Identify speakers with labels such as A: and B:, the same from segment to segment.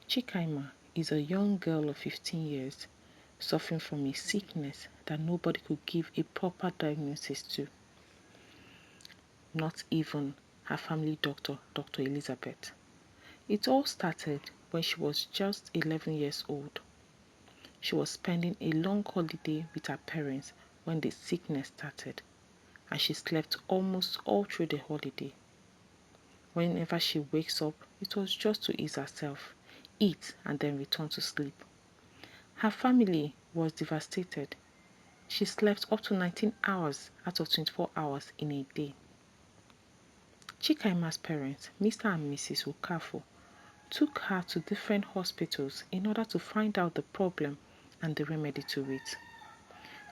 A: Chikaima is a young girl of 15 years suffering from a sickness that nobody could give a proper diagnosis to, not even her family doctor, Dr. Elizabeth. It all started when she was just 11 years old. She was spending a long holiday with her parents when the sickness started, and she slept almost all through the holiday. Whenever she wakes up, it was just to ease herself, eat, and then return to sleep. Her family was devastated. She slept up to 19 hours out of 24 hours in a day. Chikaima's parents, Mr. and Mrs. Okafo, took her to different hospitals in order to find out the problem and the remedy to it.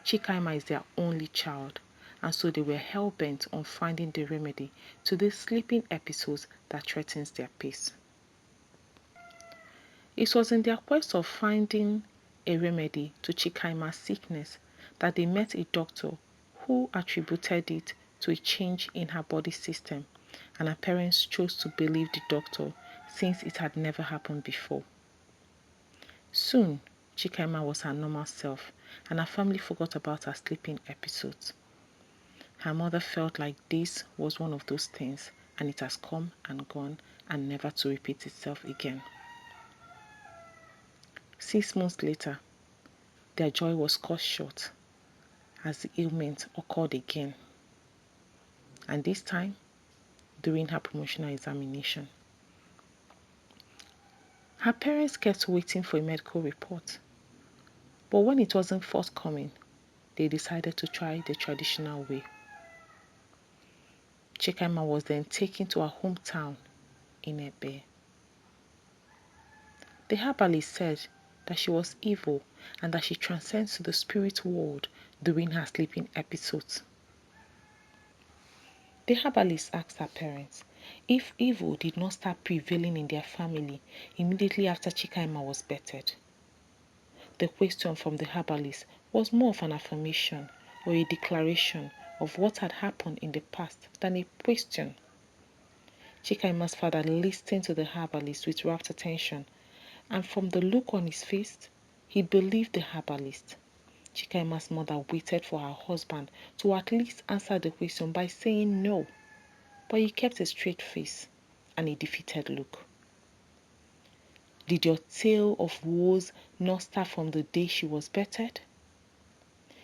A: Chikaima is their only child, and so they were hell-bent on finding the remedy to these sleeping episodes that threatens their peace. It was in their quest of finding a remedy to Chikaima's sickness that they met a doctor who attributed it to a change in her body system, and her parents chose to believe the doctor since it had never happened before. Soon, Chikaima was her normal self, and her family forgot about her sleeping episodes. Her mother felt like this was one of those things, and it has come and gone and never to repeat itself again. 6 months later, their joy was cut short as the ailment occurred again, and this time during her promotional examination. Her parents kept waiting for a medical report, but when it wasn't forthcoming, they decided to try the traditional way. Chikaima was then taken to her hometown in Ebe. The herbalist said that she was evil and that she transcends to the spirit world during her sleeping episodes. The herbalist asked her parents if evil did not start prevailing in their family immediately after Chikaima was bettered. The question from the herbalist was more of an affirmation or a declaration of what had happened in the past than a question. Chikaima's father listened to the herbalist with rapt attention, and from the look on his face, he believed the herbalist. Chikaima's mother waited for her husband to at least answer the question by saying no, but he kept a straight face and a defeated look. Did your tale of woes not start from the day she was bettered?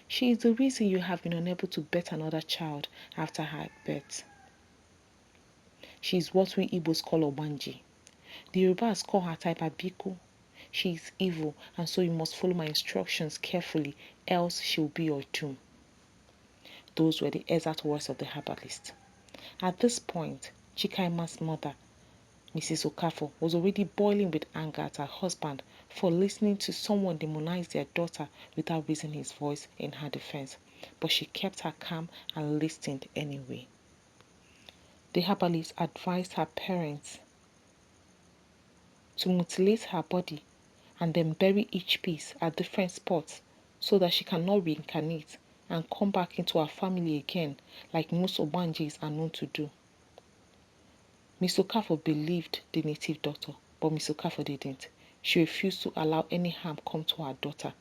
A: She is the reason you have been unable to bet another child after her birth. She is what we Igbos call Obanji. The Yorubas call her type Abiku. She is evil, and so you must follow my instructions carefully, else she will be your doom. Those were the exact words of the herbalist. At this point, Chikaima's mother, Mrs. Okafo, was already boiling with anger at her husband for listening to someone demonize their daughter without raising his voice in her defense, but she kept her calm and listened anyway. The herbalist advised her parents to mutilate her body and then bury each piece at different spots so that she cannot reincarnate and come back into her family again like most Obanjis are known to do. Miss Okafo believed the native doctor, but Miss Okafo didn't. She refused to allow any harm come to her daughter.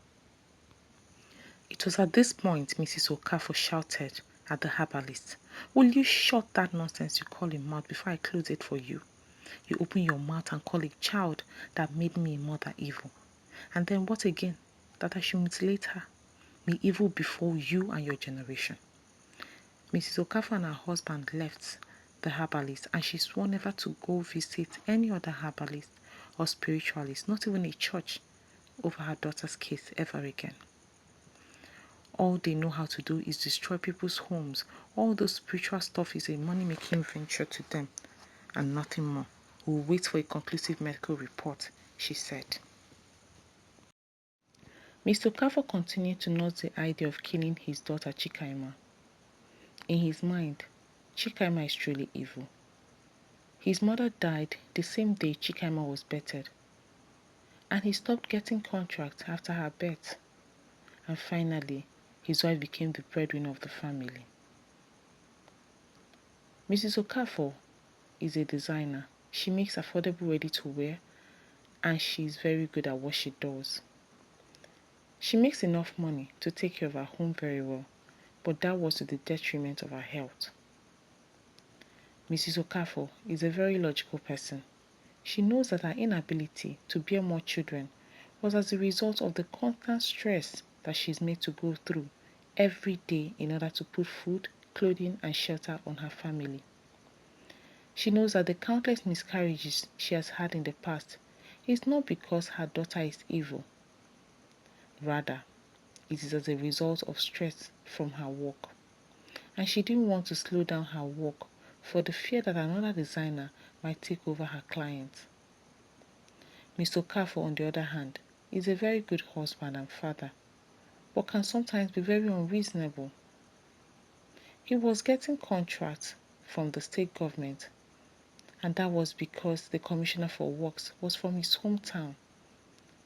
A: It was at this point Mrs. Okafo shouted at the herbalist, "Will you shut that nonsense you call a mouth before I close it for you? You open your mouth and call a child that made me a mother evil. And then what again? That I should mutilate her? May evil befall you and your generation." Mrs. Okafo and her husband left the herbalist, and she swore never to go visit any other herbalist or spiritualist, not even a church, over her daughter's case ever again. All they know how to do is destroy people's homes. All the spiritual stuff is a money-making venture to them and nothing more. We'll wait for a conclusive medical report, she said. Mr. Okafo continued to nurse the idea of killing his daughter Chikaima. In his mind, Chikaima is truly evil. His mother died the same day Chikaima was bettered, and he stopped getting contracts after her birth. And finally, his wife became the breadwinner of the family. Mrs. Okafo is a designer. She makes affordable ready-to-wear and she's very good at what she does. She makes enough money to take care of her home very well, but that was to the detriment of her health. Mrs. Okafor is a very logical person. She knows that her inability to bear more children was as a result of the constant stress that she's made to go through every day in order to put food, clothing, and shelter on her family. She knows that the countless miscarriages she has had in the past is not because her daughter is evil. Rather, it is as a result of stress from her work. And she didn't want to slow down her work for the fear that another designer might take over her client. Mr. Okafor, on the other hand, is a very good husband and father, but can sometimes be very unreasonable. He was getting contracts from the state government, and that was because the commissioner for works was from his hometown.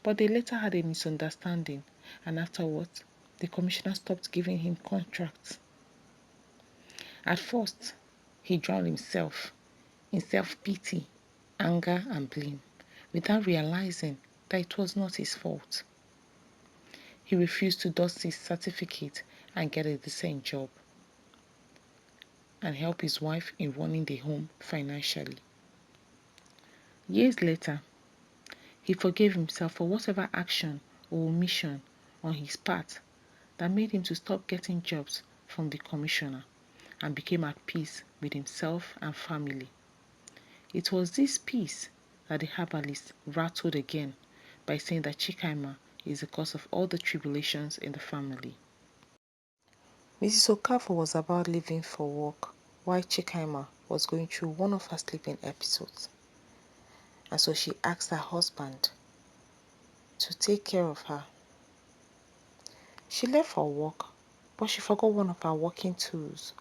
A: But they later had a misunderstanding, and afterwards, the commissioner stopped giving him contracts. At first, he drowned himself in self-pity, anger, and blame, without realizing that it was not his fault. He refused to dust his certificate and get a decent job and help his wife in running the home financially. Years later, he forgave himself for whatever action or omission on his part that made him to stop getting jobs from the commissioner and became at peace with himself and family. It was this peace that the herbalist rattled again by saying that Chikaima is the cause of all the tribulations in the family. Mrs. Okafor was about leaving for work while Chikaima was going through one of her sleeping episodes. And so she asked her husband to take care of her. She left for work, but she forgot one of her working tools,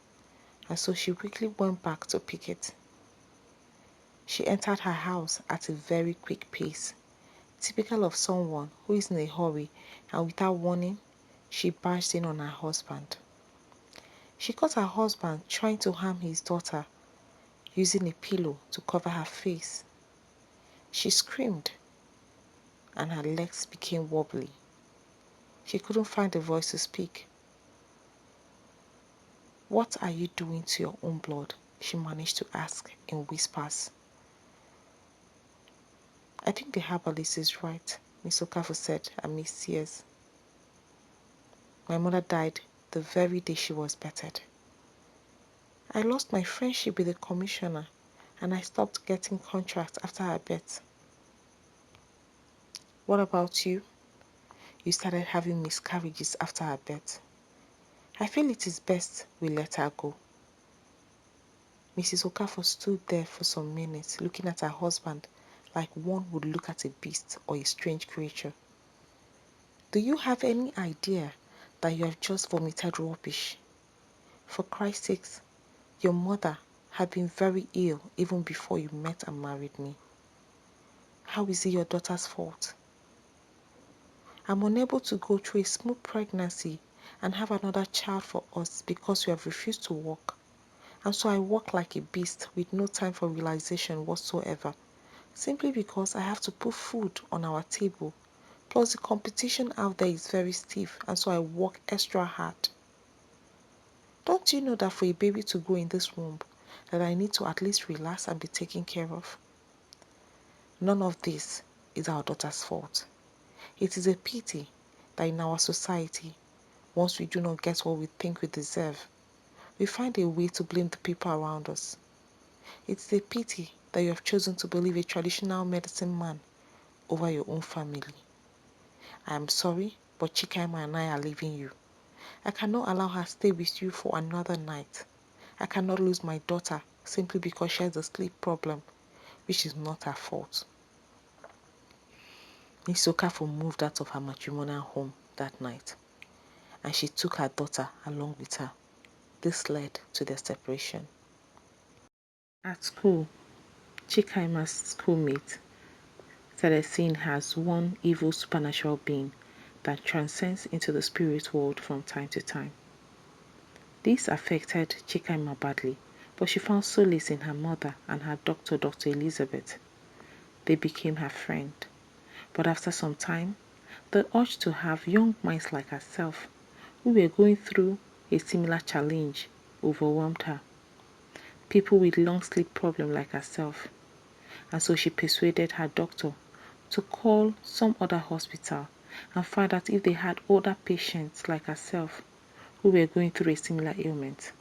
A: and so she quickly went back to pick it. She entered her house at a very quick pace, typical of someone who is in a hurry, and without warning, she barged in on her husband. She caught her husband trying to harm his daughter using a pillow to cover her face. She screamed and her legs became wobbly. She couldn't find the voice to speak. "What are you doing to your own blood?" she managed to ask in whispers. "I think the herbalist is right," Miss Okafor said amidst tears. "My mother died the very day she was bettered. I lost my friendship with the commissioner and I stopped getting contracts after her death. What about you? You started having miscarriages after her death. I feel it is best we let her go." Mrs. Okafor stood there for some minutes looking at her husband like one would look at a beast or a strange creature. "Do you have any idea that you have just vomited rubbish? For Christ's sake, your mother had been very ill even before you met and married me. How is it your daughter's fault? I'm unable to go through a smooth pregnancy and have another child for us because you have refused to work. And so I work like a beast with no time for realization whatsoever, simply because I have to put food on our table. Plus the competition out there is very stiff, and so I work extra hard. Don't you know that for a baby to grow in this womb, that I need to at least relax and be taken care of? None of this is our daughter's fault. It is a pity that in our society, once we do not get what we think we deserve, we find a way to blame the people around us. It's a pity that you have chosen to believe a traditional medicine man over your own family. I am sorry, but Chikaima and I are leaving you. I cannot allow her stay with you for another night. I cannot lose my daughter simply because she has a sleep problem, which is not her fault." Miss Okafor moved out of her matrimonial home that night, and she took her daughter along with her. This led to their separation. At school, Chikaima's schoolmate started seeing her as one evil supernatural being that transcends into the spirit world from time to time. This affected Chikaima badly, but she found solace in her mother and her doctor, Dr. Elizabeth. They became her friend. But after some time, the urge to have young minds like herself, who were going through a similar challenge, overwhelmed her. People with long sleep problems like herself. And so she persuaded her doctor to call some other hospital and find out if they had other patients like herself who were going through a similar ailment.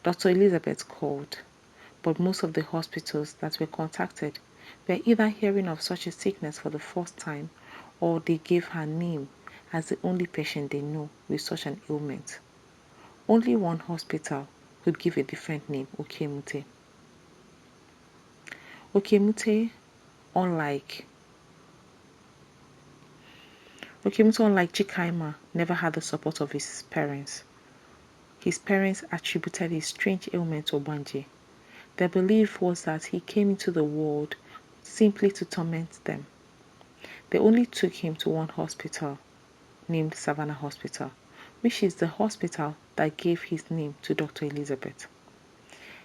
A: Dr. Elizabeth called, but most of the hospitals that were contacted were either hearing of such a sickness for the first time, or they gave her name as the only patient they know with such an ailment. Only one hospital could give a different name, okiemute. Okiemute, unlike Chikaima, never had the support of his parents. His parents attributed his strange ailment to Obanje. Their belief was that he came into the world simply to torment them. They only took him to one hospital named Savannah Hospital, which is the hospital that gave his name to Dr. Elizabeth.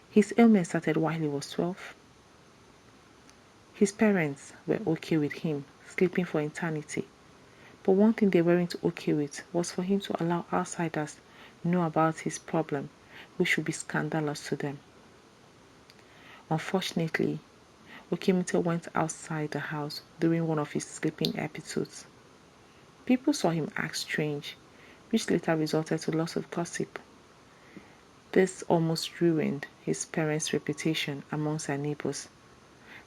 A: His ailment started while he was 12. His parents were okay with him sleeping for eternity, but one thing they weren't okay with was for him to allow outsiders know about his problem, which would be scandalous to them. Unfortunately, Okiemute went outside the house during one of his sleeping episodes. People saw him act strange, which later resulted to lots of gossip. This almost ruined his parents' reputation amongst their neighbors,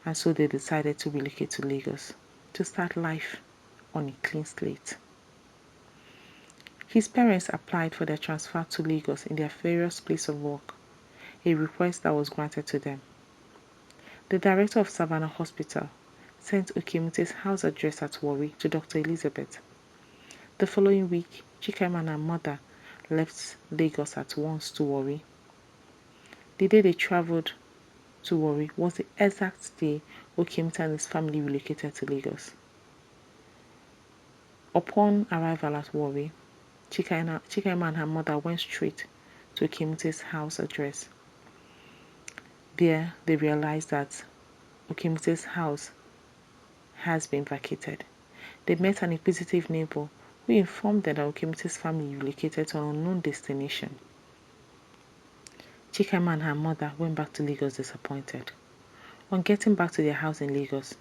A: and so they decided to relocate to Lagos to start life on a clean slate. His parents applied for their transfer to Lagos in their various places of work, a request that was granted to them. The director of Savannah Hospital sent Okiemute's house address at Warri to Dr. Elizabeth. The following week, Chikaima and her mother left Lagos at once to Warri. The day they traveled to Warri was the exact day Okiemute and his family relocated to Lagos. Upon arrival at Warri, Chikaima and her mother went straight to Okiemute's house address. There, they realized that Okiemute's house has been vacated. They met an inquisitive neighbor who informed them that Okiemute's family relocated to an unknown destination. Chikaima and her mother went back to Lagos disappointed. On getting back to their house in Lagos,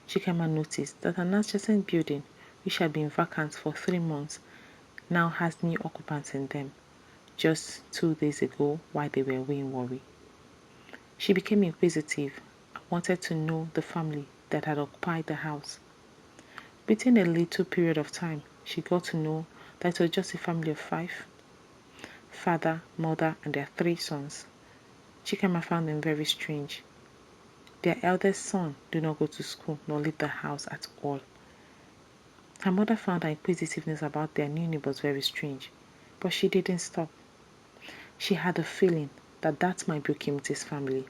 A: Chikaima noticed that an adjacent building, which had been vacant for 3 months, now has new occupants in them, just 2 days ago while they were away in Warri. She became inquisitive and wanted to know the family that had occupied the house. Within a little period of time, she got to know that it was just a family of 5. Father, mother, and their 3 sons. Chikaima found them very strange. Their eldest son did not go to school nor leave the house at all. Her mother found her inquisitiveness about their new neighbors very strange, but she didn't stop. She had a feeling that that might be Okiemute's family.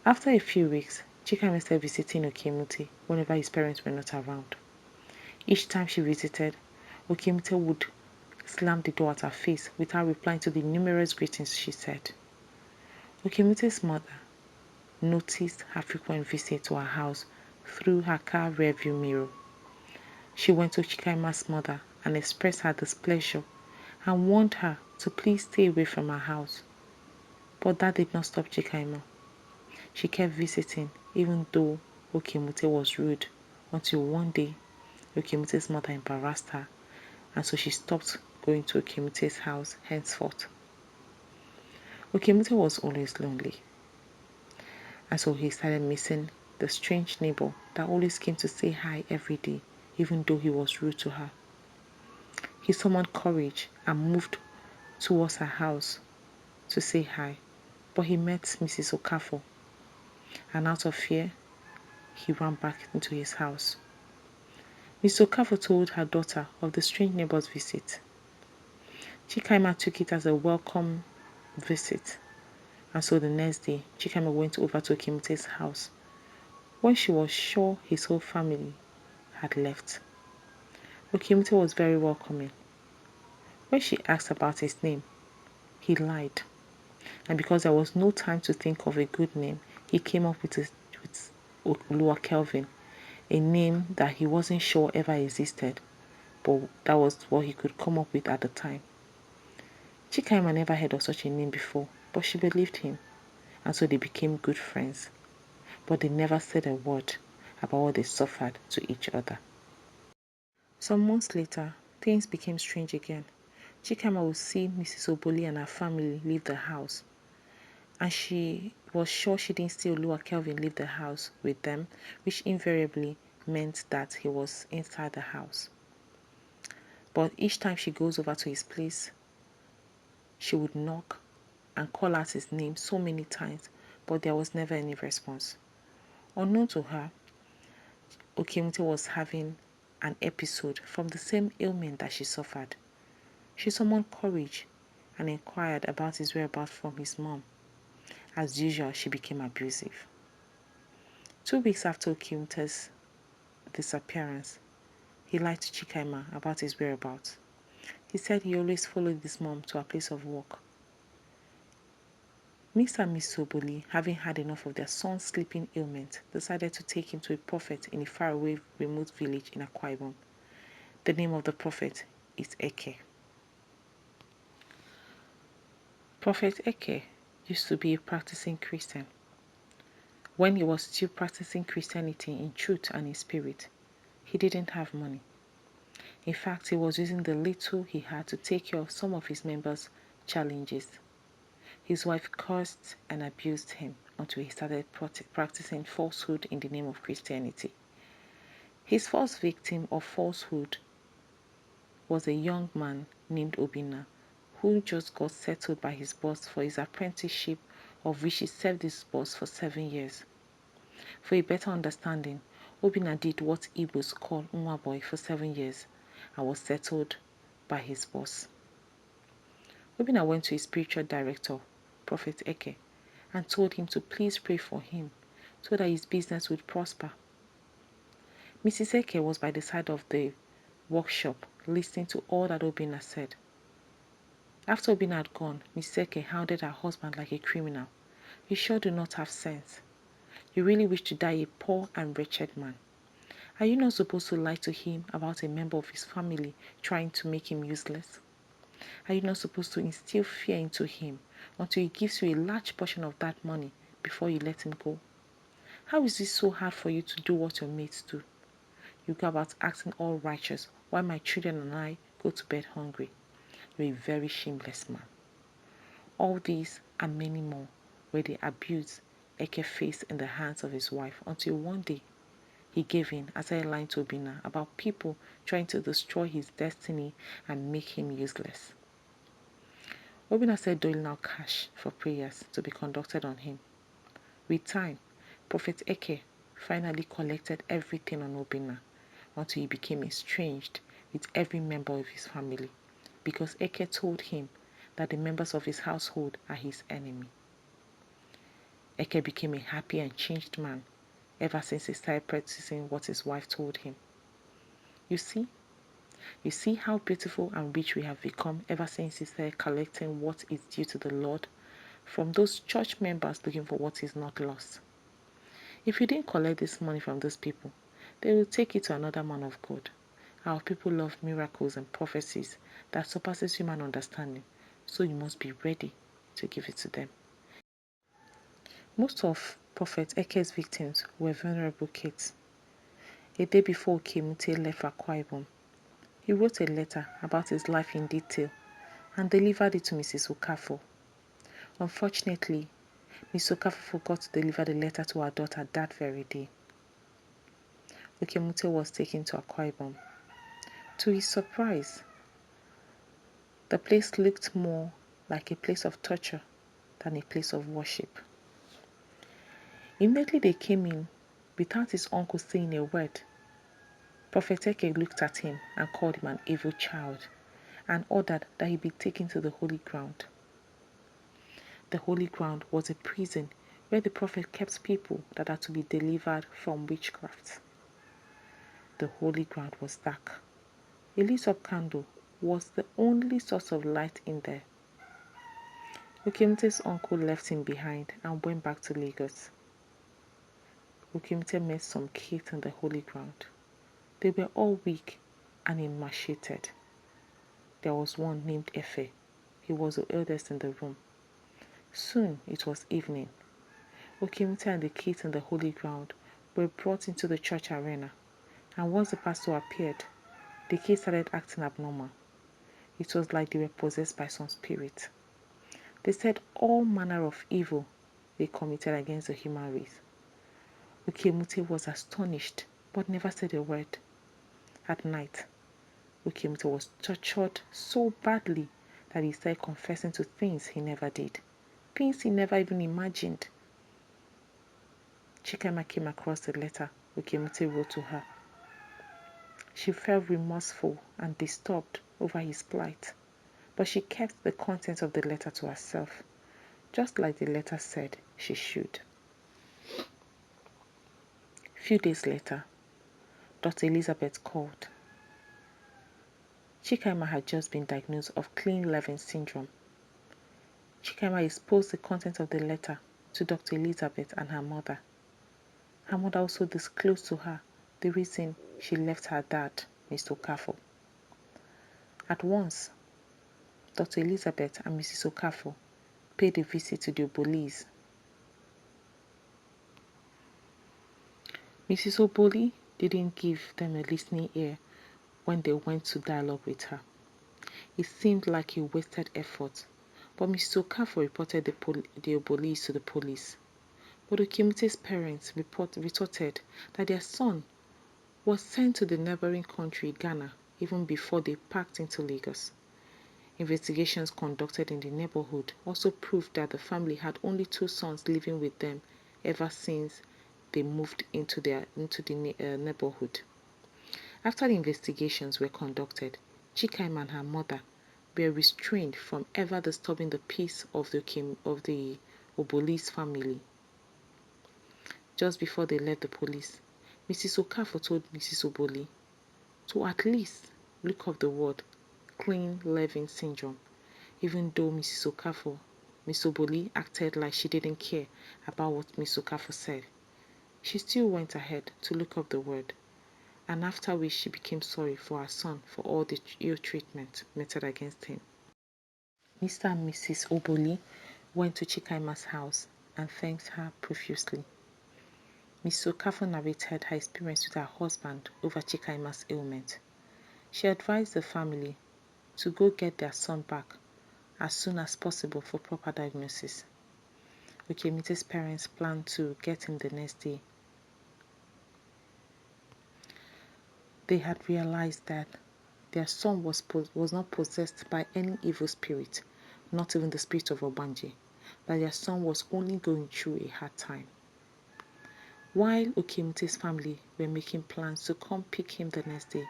A: After a few weeks, Chikaima started visiting Okiemute whenever his parents were not around. Each time she visited, Okiemute would slam the door at her face without replying to the numerous greetings she said. Okiemute's mother noticed her frequent visit to her house through her car rearview mirror. She went to Chikaima's mother and expressed her displeasure and warned her to please stay away from her house. But that did not stop Chikaima. She kept visiting even though Okiemute was rude, until one day Okiemute's mother embarrassed her, and so she stopped going to Okiemute's house henceforth. Okiemute was always lonely, and so he started missing the strange neighbor that always came to say hi every day, even though he was rude to her. He summoned courage and moved towards her house to say hi, but he met Mrs. Okafor, and out of fear, he ran back into his house. Mrs. Okafor told her daughter of the strange neighbor's visit. Chikaima took it as a welcome visit, and so the next day, Chikaima went over to Okiemute's house when she was sure his whole family had left. Okiemute was very welcoming. When she asked about his name, he lied, and because there was no time to think of a good name, he came up with Oluwa Kelvin, a name that he wasn't sure ever existed, but that was what he could come up with at the time. Chikaima never heard of such a name before, but she believed him, and so they became good friends. But they never said a word about what they suffered to each other. Some months later, things became strange again. Chikaima would see Mrs. Oboli and her family leave the house, and she was sure she didn't see Oluwa Kelvin leave the house with them, which invariably meant that he was inside the house. But each time she goes over to his place, she would knock and call out his name so many times, but there was never any response. Unknown to her, Okiemute was having an episode from the same ailment that she suffered. She summoned courage and inquired about his whereabouts from his mom. As usual, she became abusive. 2 weeks after Okiemute's disappearance, he lied to Chikaima about his whereabouts. He said he always followed his mom to her place of work. Mr. and Miss Oboli, having had enough of their son's sleeping ailment, decided to take him to a prophet in a faraway remote village in Akwa Ibom. The name of the prophet is Eke. Prophet Eke used to be a practicing Christian. When he was still practicing Christianity in truth and in spirit, he didn't have money. In fact, he was using the little he had to take care of some of his members' challenges. His wife cursed and abused him until he started practicing falsehood in the name of Christianity. His first victim of falsehood was a young man named Obinna, who just got settled by his boss for his apprenticeship, of which he served his boss for 7 years. For a better understanding, Obinna did what Igbos call Nwa boy for 7 years and was settled by his boss. Obinna went to his spiritual director, Prophet Eke, and told him to please pray for him so that his business would prosper. Mrs. Eke was by the side of the workshop listening to all that Obinna said. After Obinna had gone, Mrs. Eke hounded her husband like a criminal. You sure do not have sense. You really wish to die a poor and wretched man. Are you not supposed to lie to him about a member of his family trying to make him useless? Are you not supposed to instill fear into him until he gives you a large portion of that money before you let him go? How is it so hard for you to do what your mates do? You go about acting all righteous while my children and I go to bed hungry. You're a very shameless man. All these and many more were the abuse Eke faced in the hands of his wife until one day he gave in as I lied to Obinna about people trying to destroy his destiny and make him useless. Obinna said doling out cash for prayers to be conducted on him. With time, Prophet Eke finally collected everything on Obinna until he became estranged with every member of his family because Eke told him that the members of his household are his enemy. Eke became a happy and changed man ever since he started practicing what his wife told him. You see how beautiful and rich we have become ever since he started collecting what is due to the Lord from those church members looking for what is not lost. If you didn't collect this money from those people, they will take it to another man of God. Our people love miracles and prophecies that surpasses human understanding, so you must be ready to give it to them. Most of Prophet Eke's victims were vulnerable kids. A day before Okiemute left Akwa Ibom, he wrote a letter about his life in detail and delivered it to Mrs. Okafor. Unfortunately, Mrs. Okafor forgot to deliver the letter to her daughter that very day. Okiemute was taken to Akwa Ibom. To his surprise, the place looked more like a place of torture than a place of worship. Immediately they came in, without his uncle saying a word, Prophet Eke looked at him and called him an evil child and ordered that he be taken to the holy ground. The holy ground was a prison where the prophet kept people that are to be delivered from witchcraft. The holy ground was dark. A lit-up candle was the only source of light in there. Okiemute's uncle left him behind and went back to Lagos. okiemute met some kids in the holy ground. They were all weak and emaciated. There was one named Efe. He was the eldest in the room. Soon it was evening. Okiemute and the kids in the holy ground were brought into the church arena, and once the pastor appeared, the kids started acting abnormal. It was like they were possessed by some spirit. They said all manner of evil they committed against the human race. Okiemute was astonished, but never said a word. At night, Okiemute was tortured so badly that he started confessing to things he never did, things he never even imagined. Chikaima came across the letter Okiemute wrote to her. She felt remorseful and disturbed over his plight, but she kept the contents of the letter to herself, just like the letter said she should. Few days later, Dr. Elizabeth called. Chikaima had just been diagnosed of keline syndrome. Chikaima exposed the contents of the letter to Dr. Elizabeth and her mother. Her mother also disclosed to her the reason she left her dad, Mr. Okafor. At once, Dr. Elizabeth and Mrs. Okafor paid a visit to the Obolis. Mrs. Oboli didn't give them a listening ear when they went to dialogue with her. It seemed like a wasted effort, but Mrs. Okafor reported the Obolis to the police. But Okiemute's parents retorted that their son was sent to the neighboring country, Ghana, even before they packed into Lagos. Investigations conducted in the neighborhood also proved that the family had only 2 sons living with them ever since they moved into the neighborhood. After the investigations were conducted, Chikaima and her mother were restrained from ever disturbing the peace of the Obolis family. Just before they left the police, Mrs. Okafor told Mrs. Oboli to at least look up the word keline syndrome, even though Mrs. Oboli acted like she didn't care about what Mrs. Okafor said. She still went ahead to look up the word, and after which she became sorry for her son for all the ill treatment meted against him. Mr. and Mrs. Oboli went to Chikaima's house and thanked her profusely. Mrs. Okafor narrated her experience with her husband over Chikaima's ailment. She advised the family to go get their son back as soon as possible for proper diagnosis. Okiemute's parents planned to get him the next day. They had realized that their son was not possessed by any evil spirit, not even the spirit of Obanje, that their son was only going through a hard time. While Okiemute's family were making plans to come pick him the next day,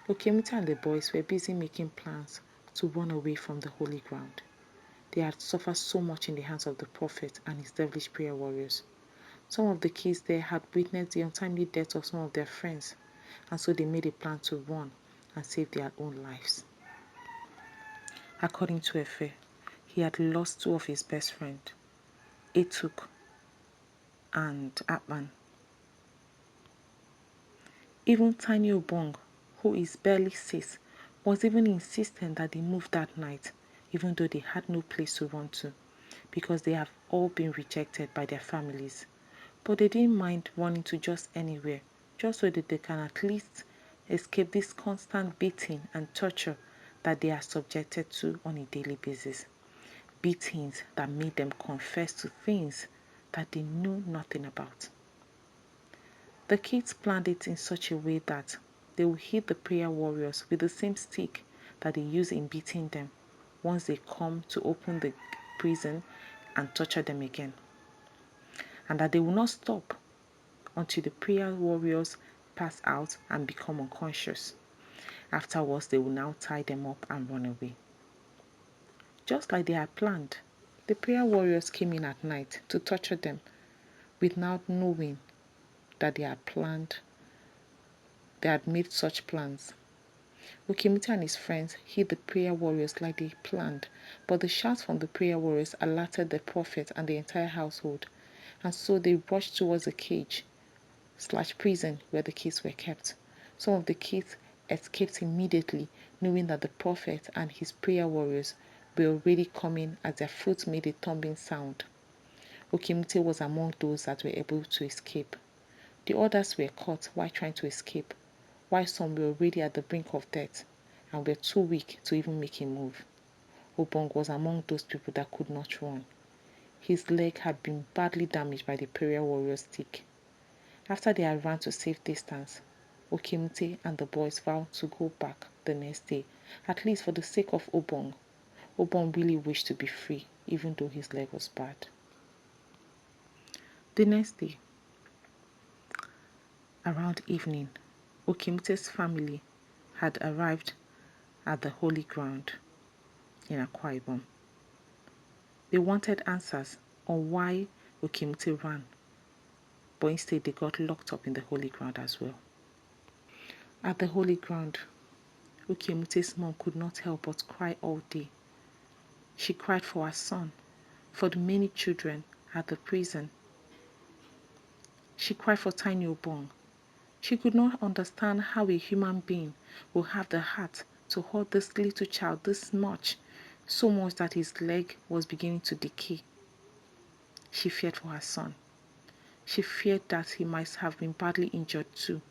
A: Okiemute and the boys were busy making plans to run away from the holy ground. They had suffered so much in the hands of the prophet and his devilish prayer warriors. Some of the kids there had witnessed the untimely death of some of their friends, and so they made a plan to run and save their own lives. According to Efe, he had lost 2 of his best friends, Etuk and Atman. Even Tiny Obong, who is barely 6, was even insistent that they move that night, even though they had no place to run to, because they have all been rejected by their families. But they didn't mind running to just anywhere, just so that they can at least escape this constant beating and torture that they are subjected to on a daily basis. Beatings that made them confess to things that they knew nothing about. The kids planned it in such a way that they would hit the prayer warriors with the same stick that they use in beating them once they come to open the prison and torture them again. And that they will not stop until the prayer warriors pass out and become unconscious. Afterwards, they will now tie them up and run away. Just like they had planned, the prayer warriors came in at night to torture them without knowing that they had made such plans. Okiemute and his friends hid the prayer warriors like they planned, but the shouts from the prayer warriors alerted the prophet and the entire household, and so they rushed towards the cage prison where the kids were kept. Some of the kids escaped immediately, knowing that the prophet and his prayer warriors were already coming as their foot made a thumping sound. Okiemute was among those that were able to escape. The others were caught while trying to escape, while some were already at the brink of death and were too weak to even make a move. Obong was among those people that could not run. His leg had been badly damaged by the prayer warrior's stick. After they had run to safe distance, Okiemute and the boys vowed to go back the next day, at least for the sake of Obong. Obong really wished to be free, even though his leg was bad. The next day, around evening, Okiemute's family had arrived at the holy ground in Akwa Ibom. They wanted answers on why Okiemute ran, but instead they got locked up in the holy ground as well. At the holy ground, Okiemute's mom could not help but cry all day. She cried for her son, for the many children at the prison. She cried for tiny Obong. She could not understand how a human being will have the heart to hurt this little child this much, so much that his leg was beginning to decay. She feared for her son. She feared that he might have been badly injured too,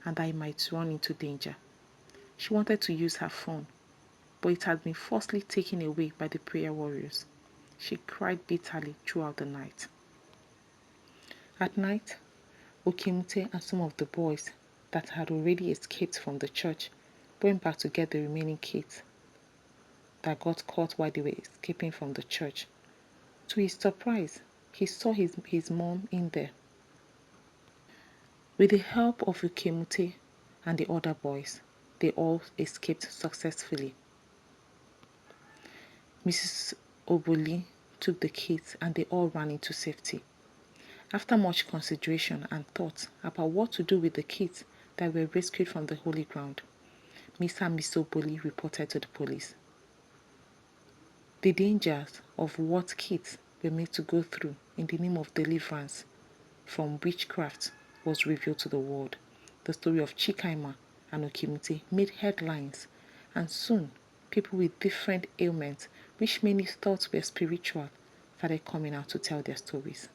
A: and that he might run into danger. She wanted to use her phone, but it had been forcibly taken away by the prayer warriors. She cried bitterly throughout the night. At night, Okiemute and some of the boys that had already escaped from the church went back to get the remaining kids that got caught while they were escaping from the church. To his surprise, he saw his mom in there. With the help of Okiemute and the other boys, they all escaped successfully. Mrs. Oboli took the kids and they all ran into safety. After much consideration and thought about what to do with the kids that were rescued from the holy ground, Mr. and Mrs. Oboli reported to the police. The dangers of what kids were made to go through in the name of deliverance from witchcraft was revealed to the world. The story of Chikaima and Okiemute made headlines, and soon people with different ailments, which many thought were spiritual, started coming out to tell their stories.